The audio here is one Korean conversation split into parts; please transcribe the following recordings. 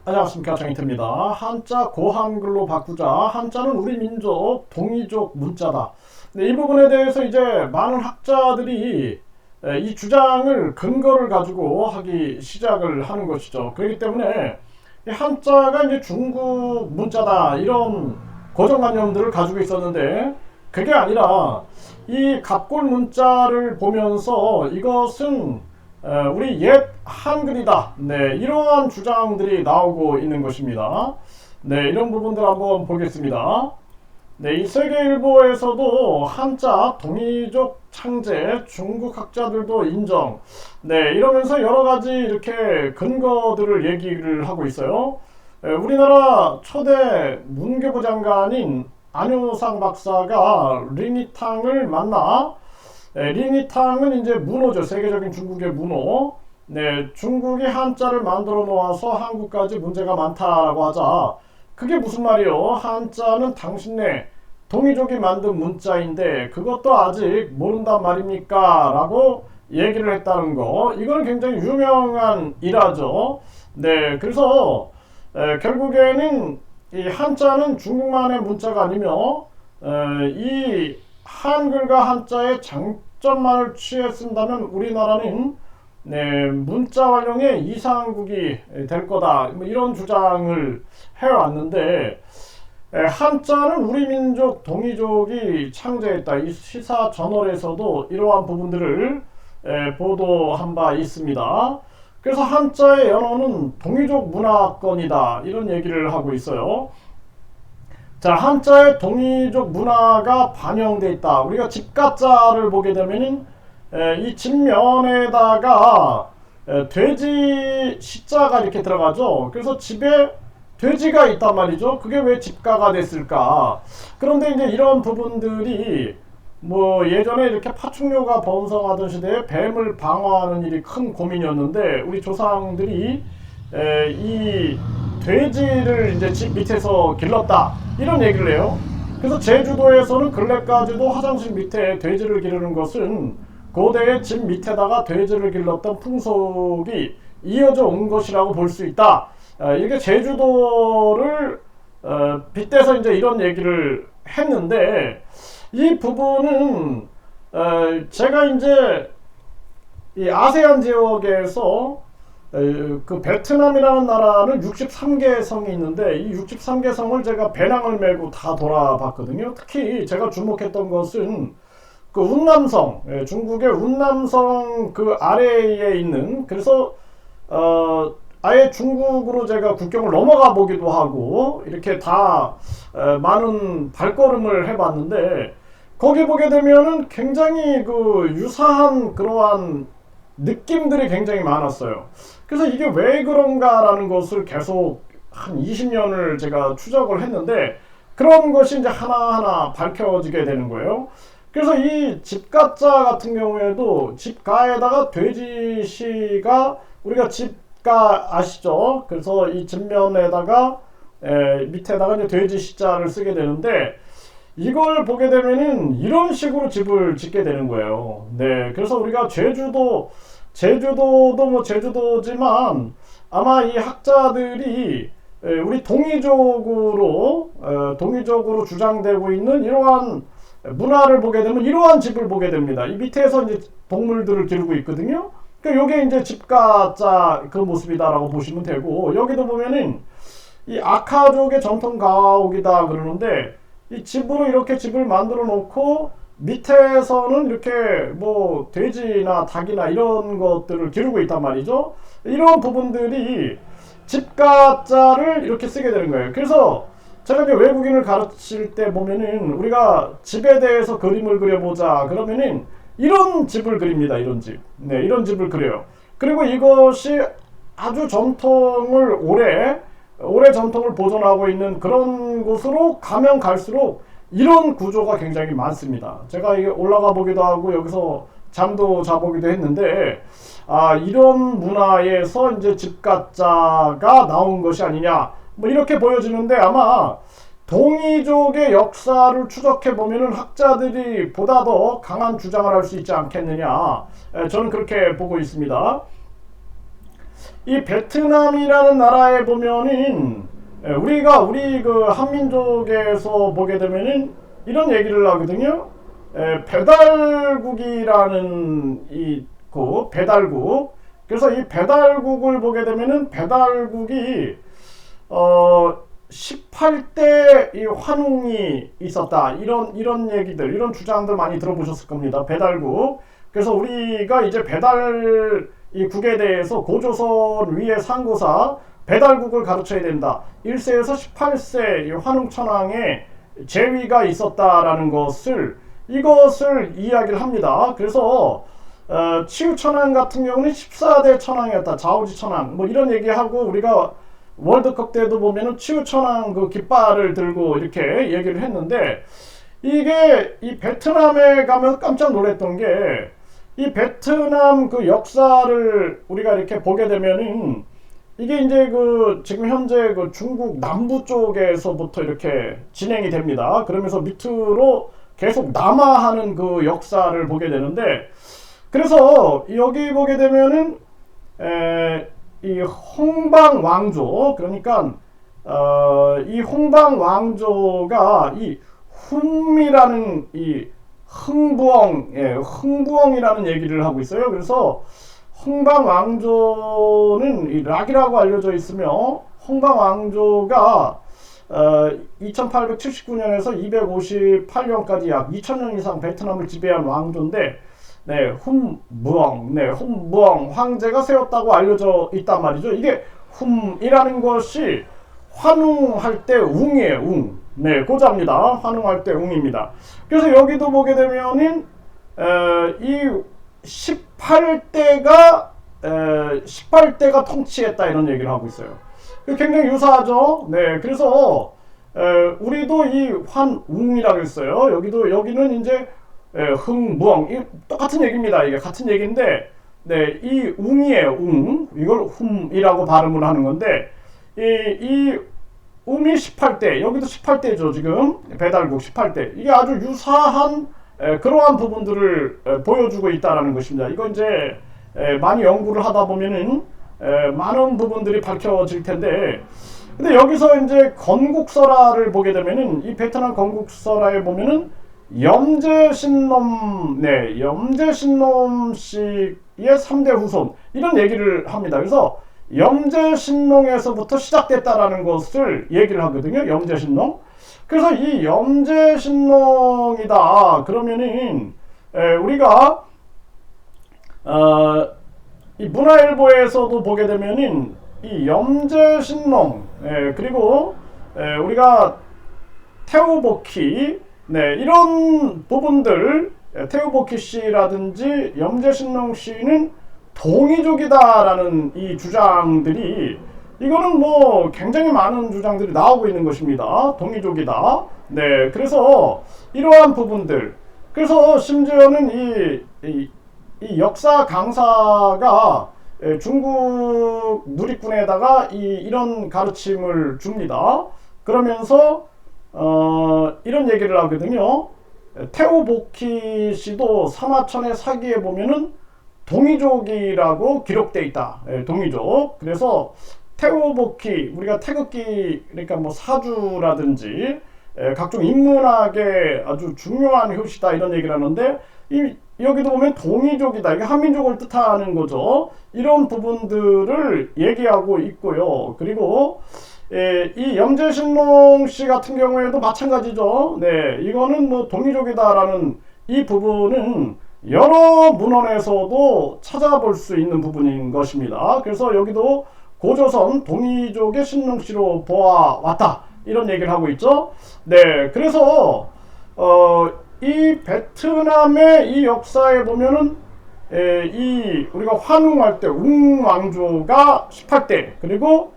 안녕하십니까, 정인태입니다. 한자 고한글로 바꾸자. 한자는 우리 민족 동이족 문자다. 네, 이 부분에 대해서 이제 많은 학자들이 이 주장을 근거를 가지고 하기 시작을 하는 것이죠. 그렇기 때문에 이 한자가 이제 중국 문자다, 이런 고정관념들을 가지고 있었는데, 그게 아니라 이 갑골 문자를 보면서 이것은 우리 옛 한글이다. 네, 이러한 주장들이 나오고 있는 것입니다. 네, 이런 부분들 한번 보겠습니다. 네, 이 세계일보에서도 한자 동이족 창제 중국 학자들도 인정. 네, 이러면서 여러 가지 이렇게 근거들을 얘기를 하고 있어요. 우리나라 초대 문교부 장관인 안효상 박사가 링이탕을 만나, 링이탕은 이제 문어죠. 세계적인 중국의 문어. 네, 중국이 한자를 만들어 놓아서 한국까지 문제가 많다라고 하자. 그게 무슨 말이요? 한자는 당신네 동이족이 만든 문자인데 그것도 아직 모른단 말입니까? 라고 얘기를 했다는 거. 이거는 굉장히 유명한 일화죠. 네, 그래서 결국에는 이 한자는 중국만의 문자가 아니며 이 한글과 한자의 장점만을 취해 쓴다면 우리나라는 네, 문자 활용의 이상국이 될 거다, 뭐 이런 주장을 해왔는데, 한자는 우리 민족 동이족이 창제했다. 이 시사 저널에서도 이러한 부분들을 보도한 바 있습니다. 그래서 한자의 연어는 동이족 문화권이다, 이런 얘기를 하고 있어요. 자, 한자의 동이족 문화가 반영되어 있다. 우리가 집가자를 보게 되면 이 집면에다가 돼지 시자가 이렇게 들어가죠. 그래서 집에 돼지가 있단 말이죠. 그게 왜 집가가 됐을까? 그런데 이제 이런 부분들이 뭐 예전에 이렇게 파충류가 번성하던 시대에 뱀을 방어하는 일이 큰 고민이었는데, 우리 조상들이 이 돼지를 이제 집 밑에서 길렀다, 이런 얘기를 해요. 그래서 제주도에서는 근래까지도 화장실 밑에 돼지를 기르는 것은 고대의 집 밑에다가 돼지를 길렀던 풍속이 이어져 온 것이라고 볼 수 있다. 이게 제주도를 빗대서 이제 이런 얘기를 했는데, 이 부분은 제가 이제 이 아세안 지역에서 그 베트남이라는 나라는 63개 성이 있는데, 이 63개 성을 제가 배낭을 메고 다 돌아봤거든요. 특히 제가 주목했던 것은 그 운남성, 중국의 운남성 그 아래에 있는, 그래서 아예 중국으로 제가 국경을 넘어가 보기도 하고 이렇게 다 많은 발걸음을 해봤는데, 거기 보게 되면은 굉장히 그 유사한 그러한 느낌들이 굉장히 많았어요. 그래서 이게 왜 그런가라는 것을 계속 한 20년을 제가 추적을 했는데, 그런 것이 이제 하나하나 밝혀지게 되는 거예요. 그래서 이 집가자 같은 경우에도 집가에다가 돼지시가, 우리가 집가 아시죠? 그래서 이 집면에다가 밑에다가 이제 돼지시자를 쓰게 되는데, 이걸 보게 되면은 이런 식으로 집을 짓게 되는 거예요. 네, 그래서 우리가 제주도도 뭐 제주도지만 아마 이 학자들이 우리 동이족으로 주장되고 있는 이러한 문화를 보게 되면 이러한 집을 보게 됩니다. 이 밑에서 이제 동물들을 기르고 있거든요. 그러니까 요게 이제 집가자 그 모습이다라고 보시면 되고, 여기도 보면은 이 아카족의 전통 가옥이다 그러는데, 이 집으로 이렇게 집을 만들어 놓고 밑에서는 이렇게 뭐 돼지나 닭이나 이런 것들을 기르고 있단 말이죠. 이런 부분들이 집가자를 이렇게 쓰게 되는 거예요. 그래서 제가 이제 외국인을 가르칠 때 보면은 우리가 집에 대해서 그림을 그려보자 그러면은 이런 집을 그립니다. 이런 집. 네, 이런 집을 그려요. 그리고 이것이 아주 전통을 오래 전통을 보존하고 있는 그런 곳으로 가면 갈수록 이런 구조가 굉장히 많습니다. 제가 이게 올라가 보기도 하고 여기서 잠도 자보기도 했는데, 이런 문화에서 이제 집가자가 나온 것이 아니냐, 뭐 이렇게 보여지는데, 아마 동이족의 역사를 추적해 보면은 학자들이 보다 더 강한 주장을 할 수 있지 않겠느냐, 저는 그렇게 보고 있습니다. 이 베트남이라는 나라에 보면은 우리 그 한민족에서 보게 되면은 이런 얘기를 하거든요. 배달국이라는 그 배달국. 그래서 이 배달국을 보게 되면은 배달국이 18대 이 환웅이 있었다. 이런 얘기들, 이런 주장들 많이 들어보셨을 겁니다. 배달국. 그래서 우리가 이제 배달 이 국에 대해서 고조선 위의 상고사 배달국을 가르쳐야 된다. 1세에서 18세 이 환웅천황의 제위가 있었다라는 이것을 이야기를 합니다. 그래서 치우천황 같은 경우는 14대 천황이었다. 자오지 천황 뭐 이런 얘기하고, 우리가 월드컵 때도 보면은 치우천황 그 깃발을 들고 이렇게 얘기를 했는데, 이게 이 베트남에 가면 깜짝 놀랐던 게, 이 베트남 그 역사를 우리가 이렇게 보게 되면은 이게 이제 그 지금 현재 그 중국 남부 쪽에서부터 이렇게 진행이 됩니다. 그러면서 밑으로 계속 남하하는 그 역사를 보게 되는데, 그래서 여기 보게 되면은 이 홍방 왕조, 그러니까 이 홍방 왕조가 이 훔이라는 이 흥부엉이라는 얘기를 하고 있어요. 그래서 홍방 왕조는 이 락이라고 알려져 있으며, 홍방 왕조가 2879년에서 258년까지 약 2000년 이상 베트남을 지배한 왕조인데, 훔부엉 황제가 세웠다고 알려져 있단 말이죠. 이게 훔이라는 것이 환웅할 때 웅이에요. 웅. 고자입니다. 환웅할 때 웅입니다. 그래서 여기도 보게 되면은 이 18대가 통치했다 이런 얘기를 하고 있어요. 굉장히 유사하죠. 그래서 우리도 이 환웅이라고 했어요. 여기는 이제 흥부엉, 똑같은 얘기입니다. 이게 같은 얘기인데, 이 웅이에요. 웅. 이걸 훔이라고 발음을 하는 건데, 이 웅이 18대, 여기도 18대죠. 지금 배달국 18대. 이게 아주 유사한 그러한 부분들을 보여주고 있다는 것입니다. 이거 이제 많이 연구를 하다 보면은 많은 부분들이 밝혀질 텐데, 근데 여기서 이제 건국설화를 보게 되면은, 이 베트남 건국설화에 보면은 염제신놈 씨의 3대 후손 이런 얘기를 합니다. 그래서 염제신농에서부터 시작됐다라는 것을 얘기를 하거든요. 염제신농. 그래서 이 염제신농이다 그러면은 우리가 이 문화일보에서도 보게 되면은 이 염제신농 그리고 우리가 태우복희 이런 부분들, 태우복희 씨라든지 염제신농 씨는 동이족이다라는 이 주장들이, 이거는 뭐 굉장히 많은 주장들이 나오고 있는 것입니다. 동이족이다. 그래서 이러한 부분들, 그래서 심지어는 이 역사 강사가 중국 누리꾼에다가 이런 가르침을 줍니다. 그러면서 이런 얘기를 하거든요. 태우복희 씨도 사마천의 사기에 보면은 동이족이라고 기록되어 있다. 동이족. 그래서 태우복희, 우리가 태극기, 그러니까 뭐 사주라든지 각종 인문학의 아주 중요한 효시다 이런 얘기를 하는데, 여기도 보면 동이족이다. 이게 한민족을 뜻하는 거죠. 이런 부분들을 얘기하고 있고요. 그리고 이 염제신농 씨 같은 경우에도 마찬가지죠. 이거는 뭐 동이족이다라는 이 부분은 여러 문헌에서도 찾아볼 수 있는 부분인 것입니다. 그래서 여기도 고조선 동이족의 신농씨로 보아왔다 이런 얘기를 하고 있죠. 그래서 이 베트남의 이 역사에 보면은 우리가 환웅할 때 웅왕조가 18대, 그리고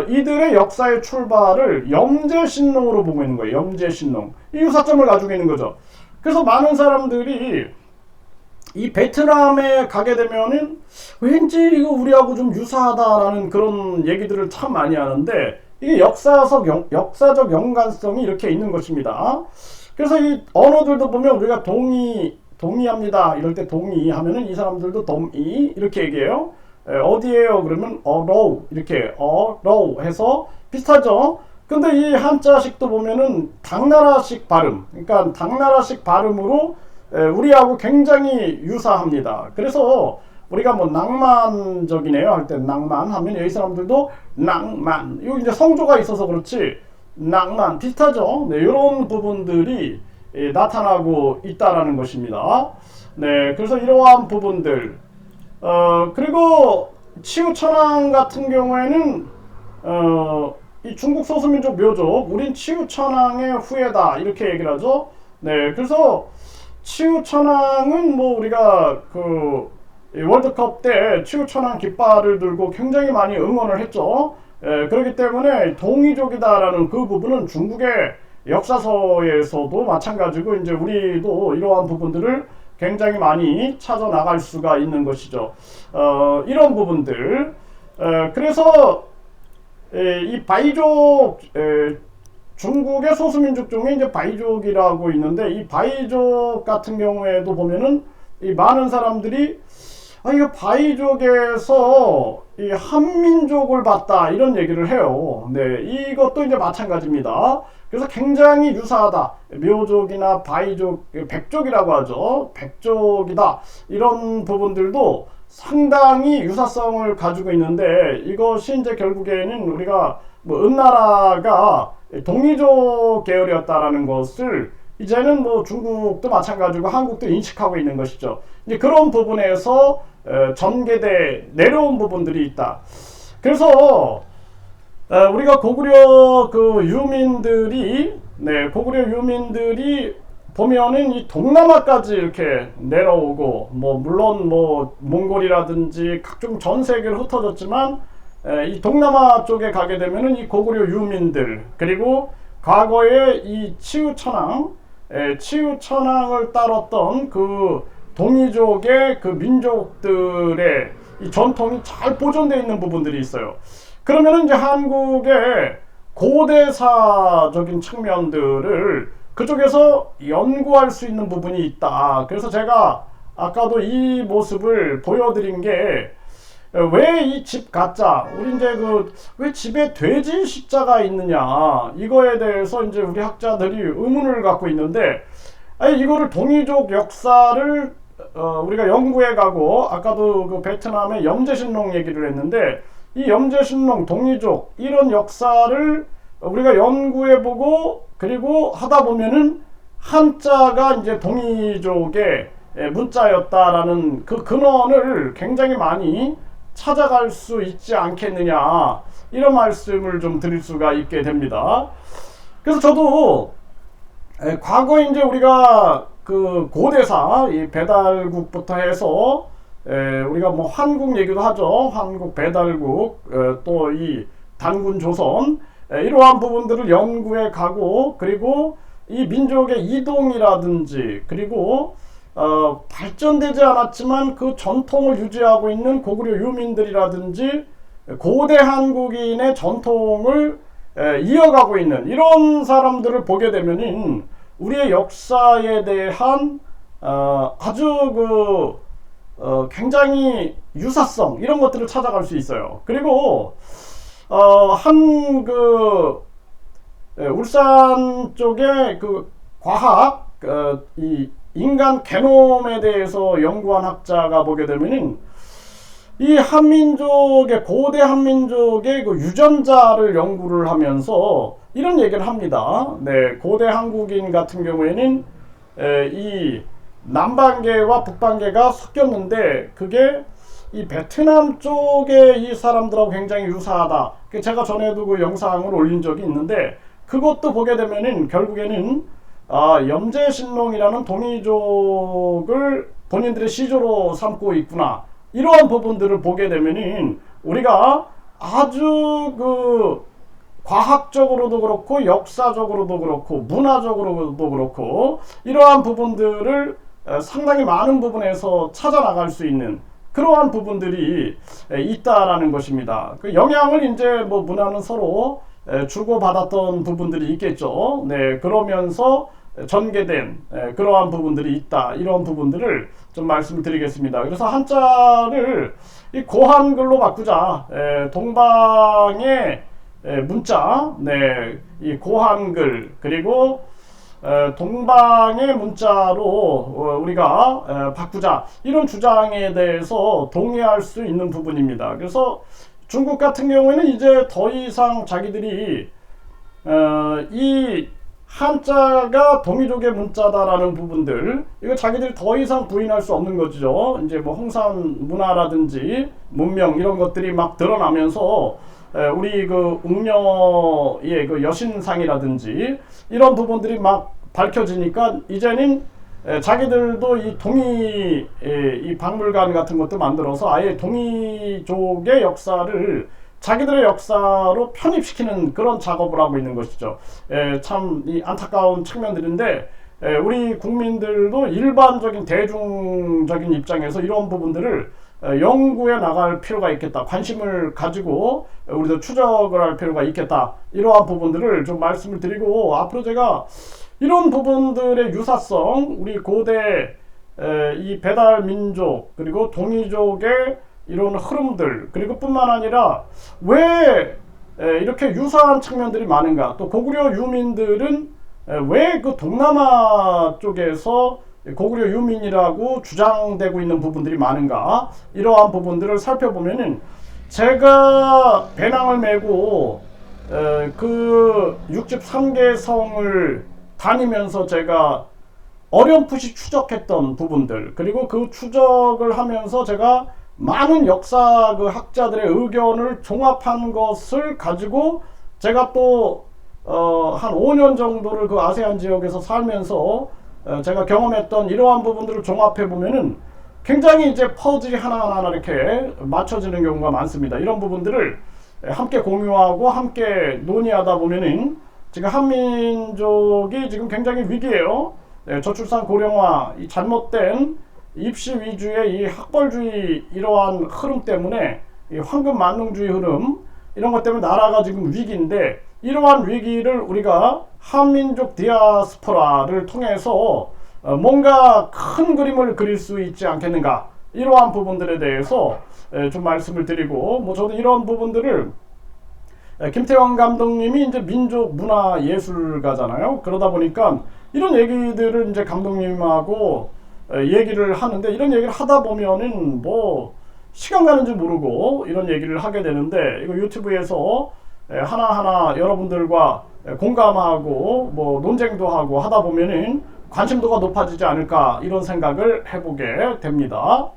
이들의 역사의 출발을 염제신농으로 보고 있는 거예요. 염제신농. 이 유사점을 가지고 있는 거죠. 그래서 많은 사람들이 이 베트남에 가게 되면은 왠지 이거 우리하고 좀 유사하다라는 그런 얘기들을 참 많이 하는데, 이게 역사적 연관성이 이렇게 있는 것입니다. 그래서 이 언어들도 보면 우리가 동의합니다 이럴 때 동의하면은 이 사람들도 동의 이렇게 얘기해요. 어디에요? 그러면 어로 이렇게 어로 해서 비슷하죠. 근데 이 한자식도 보면은 당나라식 발음, 그러니까 당나라식 발음으로 우리하고 굉장히 유사합니다. 그래서 우리가 뭐 낭만적이네요 할 때 낭만 하면 여기 사람들도 낭만, 이거 이제 성조가 있어서 그렇지 낭만 비슷하죠. 네, 이런 부분들이 나타나고 있다라는 것입니다. 네, 그래서 이러한 부분들 그리고 치우천왕 같은 경우에는 이 중국 소수민족 묘족 우린 치우천왕의 후예다 이렇게 얘기를 하죠. 네, 그래서 치우천왕은 뭐 우리가 그 월드컵 때 치우천왕 깃발을 들고 굉장히 많이 응원을 했죠. 그렇기 때문에 동이족이다라는 그 부분은 중국의 역사서에서도 마찬가지고 이제 우리도 이러한 부분들을 굉장히 많이 찾아 나갈 수가 있는 것이죠. 이런 부분들. 그래서 이 바이족 중국의 소수민족 중에 이제 바이족이라고 있는데 이 바이족 같은 경우에도 보면은 이 많은 사람들이 이거 바이족에서 이 한민족을 봤다 이런 얘기를 해요. 네, 이것도 이제 마찬가지입니다. 그래서 굉장히 유사하다. 묘족이나 바이족, 백족이라고 하죠. 백족이다. 이런 부분들도 상당히 유사성을 가지고 있는데 이것이 이제 결국에는 우리가 뭐 은나라가 동이족 계열이었다라는 것을 이제는 뭐 중국도 마찬가지고 한국도 인식하고 있는 것이죠. 이제 그런 부분에서 전개돼 내려온 부분들이 있다. 그래서 우리가 고구려 그 유민들이 고구려 유민들이 보면은 이 동남아까지 이렇게 내려오고 뭐 물론 뭐 몽골이라든지 각종 전 세계를 흩어졌지만 이 동남아 쪽에 가게 되면은 이 고구려 유민들 그리고 과거에 이 치우천왕을 따랐던 그 동이족의 그 민족들의 이 전통이 잘 보존되어 있는 부분들이 있어요. 그러면은 이제 한국의 고대사적인 측면들을 그쪽에서 연구할 수 있는 부분이 있다. 그래서 제가 아까도 이 모습을 보여드린 게 왜 이 집 가짜 우리 이제 왜 집에 돼지 십자가 있느냐 이거에 대해서 이제 우리 학자들이 의문을 갖고 있는데 이거를 동이족 역사를 우리가 연구해 가고 아까도 그 베트남의 염제신롱 얘기를 했는데 이 염제신롱 동이족 이런 역사를 우리가 연구해 보고 그리고 하다 보면은 한자가 이제 동이족의 문자였다라는 그 근원을 굉장히 많이 찾아갈 수 있지 않겠느냐 이런 말씀을 좀 드릴 수가 있게 됩니다. 그래서 저도 과거에 이제 우리가 그 고대사 이 배달국부터 해서 우리가 뭐 한국 얘기도 하죠. 한국 배달국 또 이 단군 조선 이러한 부분들을 연구해 가고 그리고 이 민족의 이동이라든지 그리고 발전되지 않았지만 그 전통을 유지하고 있는 고구려 유민들이라든지 고대 한국인의 전통을 이어가고 있는 이런 사람들을 보게 되면은 우리의 역사에 대한 아주 굉장히 유사성 이런 것들을 찾아갈 수 있어요. 그리고 울산 쪽에 그 과학 이 인간 게놈에 대해서 연구한 학자가 보게 되면은 이 한민족의 고대 한민족의 그 유전자를 연구를 하면서 이런 얘기를 합니다. 네, 고대 한국인 같은 경우에는 이 남반계와 북반계가 섞였는데 그게 이 베트남 쪽의 이 사람들하고 굉장히 유사하다. 제가 전에도 그 영상을 올린 적이 있는데 그것도 보게 되면은 결국에는 염제신롱이라는 동이족을 본인들의 시조로 삼고 있구나. 이러한 부분들을 보게 되면은 우리가 아주 그 과학적으로도 그렇고 역사적으로도 그렇고 문화적으로도 그렇고 이러한 부분들을 상당히 많은 부분에서 찾아 나갈 수 있는 그러한 부분들이 있다라는 것입니다. 그 영향을 이제 뭐 문화는 서로 주고받았던 부분들이 있겠죠. 네, 그러면서 전개된 그러한 부분들이 있다. 이런 부분들을 좀 말씀을 드리겠습니다. 그래서 한자를 이 고한글로 바꾸자. 동방의 문자, 네, 이 고한글 그리고 동방의 문자로 우리가 바꾸자, 이런 주장에 대해서 동의할 수 있는 부분입니다. 그래서 중국 같은 경우에는 이제 더 이상 자기들이 이 한자가 동이족의 문자다라는 부분들, 이거 자기들이 더 이상 부인할 수 없는 거죠. 이제 뭐 홍산 문화라든지 문명 이런 것들이 막 드러나면서 우리 그 웅녀의 그 여신상이라든지 이런 부분들이 막 밝혀지니까 이제는 자기들도 이 동이 이 박물관 같은 것도 만들어서 아예 동이족의 역사를 자기들의 역사로 편입시키는 그런 작업을 하고 있는 것이죠. 참 이 안타까운 측면들인데, 우리 국민들도 일반적인 대중적인 입장에서 이런 부분들을 연구해 나갈 필요가 있겠다, 관심을 가지고 우리도 추적을 할 필요가 있겠다, 이러한 부분들을 좀 말씀을 드리고, 앞으로 제가 이런 부분들의 유사성, 우리 고대 이 배달 민족 그리고 동이족의 이런 흐름들, 그리고 뿐만 아니라 왜 이렇게 유사한 측면들이 많은가, 또 고구려 유민들은 왜 그 동남아 쪽에서 고구려 유민이라고 주장되고 있는 부분들이 많은가, 이러한 부분들을 살펴보면은, 제가 배낭을 메고 그 63개 성을 다니면서 제가 어렴풋이 추적했던 부분들, 그리고 그 추적을 하면서 제가 많은 역사 그 학자들의 의견을 종합한 것을 가지고 제가 또 한 5년 정도를 그 아세안 지역에서 살면서 제가 경험했던 이러한 부분들을 종합해 보면은 굉장히 이제 퍼즐이 하나하나 이렇게 맞춰지는 경우가 많습니다. 이런 부분들을 함께 공유하고 함께 논의하다 보면은 지금 한민족이 지금 굉장히 위기예요. 저출산 고령화, 이 잘못된 입시 위주의 이 학벌주의, 이러한 흐름 때문에 이 황금 만능주의 흐름, 이런 것 때문에 나라가 지금 위기인데, 이러한 위기를 우리가 한민족 디아스포라를 통해서 뭔가 큰 그림을 그릴 수 있지 않겠는가, 이러한 부분들에 대해서 좀 말씀을 드리고, 뭐 저도 이런 부분들을, 김태원 감독님이 이제 민족 문화 예술가잖아요. 그러다 보니까 이런 얘기들을 이제 감독님하고 얘기를 하는데, 이런 얘기를 하다 보면은 뭐 시간 가는 줄 모르고 이런 얘기를 하게 되는데, 이거 유튜브에서 하나하나 여러분들과 공감하고 뭐 논쟁도 하고 하다 보면은 관심도가 높아지지 않을까, 이런 생각을 해보게 됩니다.